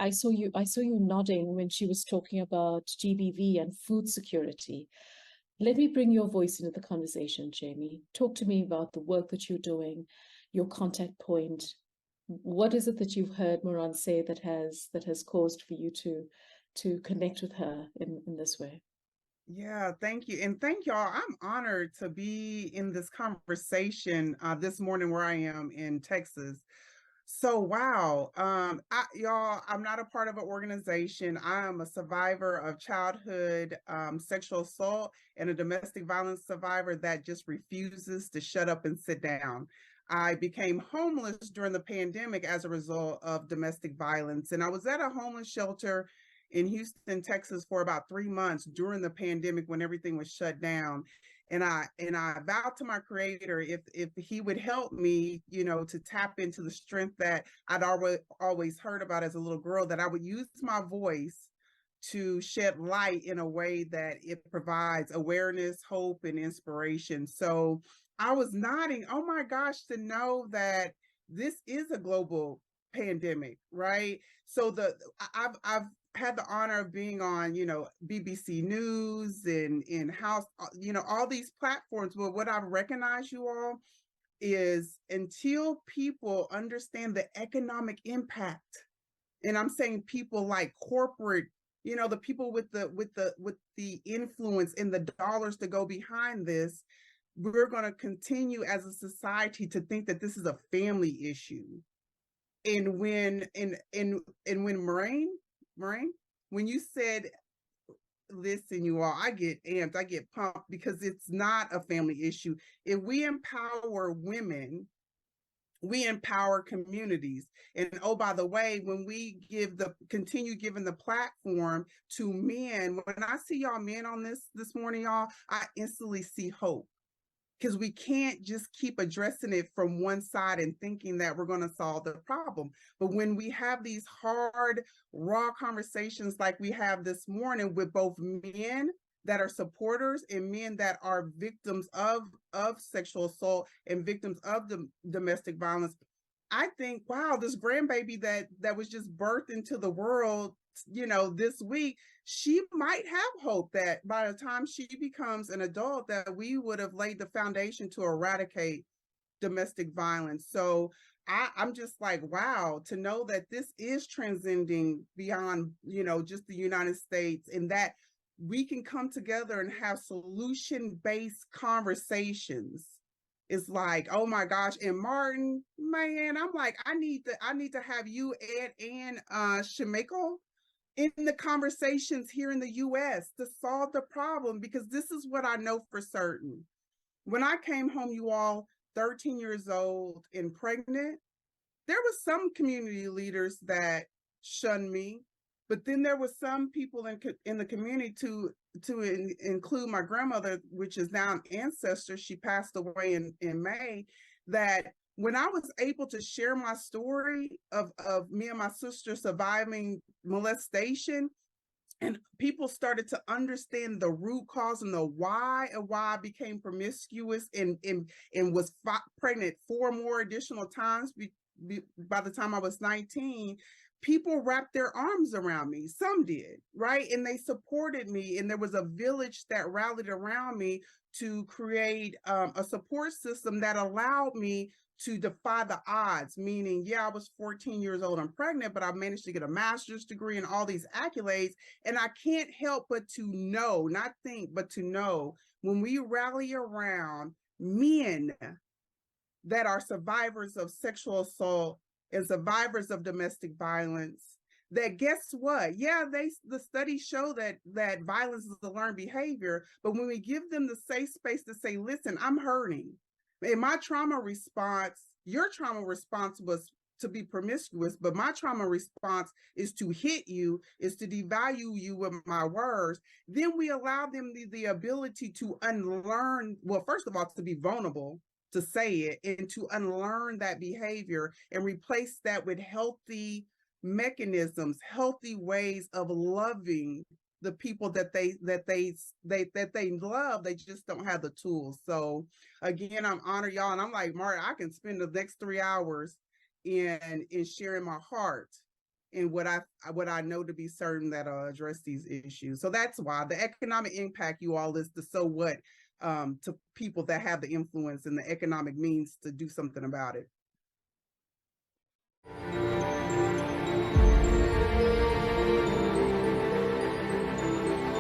I saw you nodding when she was talking about GBV and food security. Let me bring your voice into the conversation, Jamie. Talk to me about the work that you're doing, your contact point. What is it that you've heard Moran say that has caused for you to connect with her in this way? Yeah, thank you. And thank y'all. I'm honored to be in this conversation this morning where I am in Texas. So wow, y'all, I'm not a part of an organization. I am a survivor of childhood sexual assault and a domestic violence survivor that just refuses to shut up and sit down. I became homeless during the pandemic as a result of domestic violence, and I was at a homeless shelter in Houston, Texas, for about 3 months during the pandemic when everything was shut down. And I vowed to my creator if he would help me, to tap into the strength that I'd always heard about as a little girl, that I would use my voice to shed light in a way that it provides awareness, hope, and inspiration. So I was nodding, oh my gosh, to know that this is a global pandemic, right? So I've had the honor of being on, BBC News and in House, all these platforms. But what I've recognized, you all, is until people understand the economic impact, and I'm saying people like corporate, the people with the influence and the dollars to go behind this, we're going to continue as a society to think that this is a family issue. And when Moraine, when you said, listen, you all, I get amped, I get pumped, because it's not a family issue. If we empower women, we empower communities. And oh, by the way, when we continue giving the platform to men, when I see y'all men on this morning, y'all, I instantly see hope, because we can't just keep addressing it from one side and thinking that we're going to solve the problem. But when we have these hard, raw conversations like we have this morning with both men that are supporters and men that are victims of sexual assault and victims of the domestic violence, I think, wow, this grandbaby that was just birthed into the world, this week, she might have hope that by the time she becomes an adult, that we would have laid the foundation to eradicate domestic violence. So I'm just like, wow, to know that this is transcending beyond, just the United States, and that we can come together and have solution-based conversations. It's like, oh my gosh. And Martin, man, I'm like, I need to have you, Ed, and Shemiko in the conversations here in the US to solve the problem, because this is what I know for certain. When I came home, you all, 13 years old and pregnant, there was some community leaders that shunned me, but then there was some people in the community to include my grandmother, which is now an ancestor. She passed away in May. That when I was able to share my story of me and my sister surviving molestation, and people started to understand the root cause and the why I became promiscuous and was pregnant 4 more additional times by the time I was 19, people wrapped their arms around me. Some did, right? And they supported me. And there was a village that rallied around me to create a support system that allowed me to defy the odds, meaning, yeah, I was 14 years old and pregnant, but I managed to get a master's degree and all these accolades. And I can't help but to know, not think, but to know, when we rally around men that are survivors of sexual assault and survivors of domestic violence, that guess what? Yeah, the studies show that violence is a learned behavior, but when we give them the safe space to say, listen, I'm hurting. And my trauma response, your trauma response was to be promiscuous, but my trauma response is to hit you, is to devalue you with my words. Then we allow them the ability to unlearn, well, first of all, to be vulnerable, to say it, and to unlearn that behavior and replace that with healthy mechanisms, healthy ways of loving the people that they love. They just don't have the tools. So again, I'm honored, y'all, and I'm like, Martin, I can spend the next 3 hours in sharing my heart in what I know to be certain that address these issues. So that's why the economic impact, you all, is the so what to people that have the influence and the economic means to do something about it.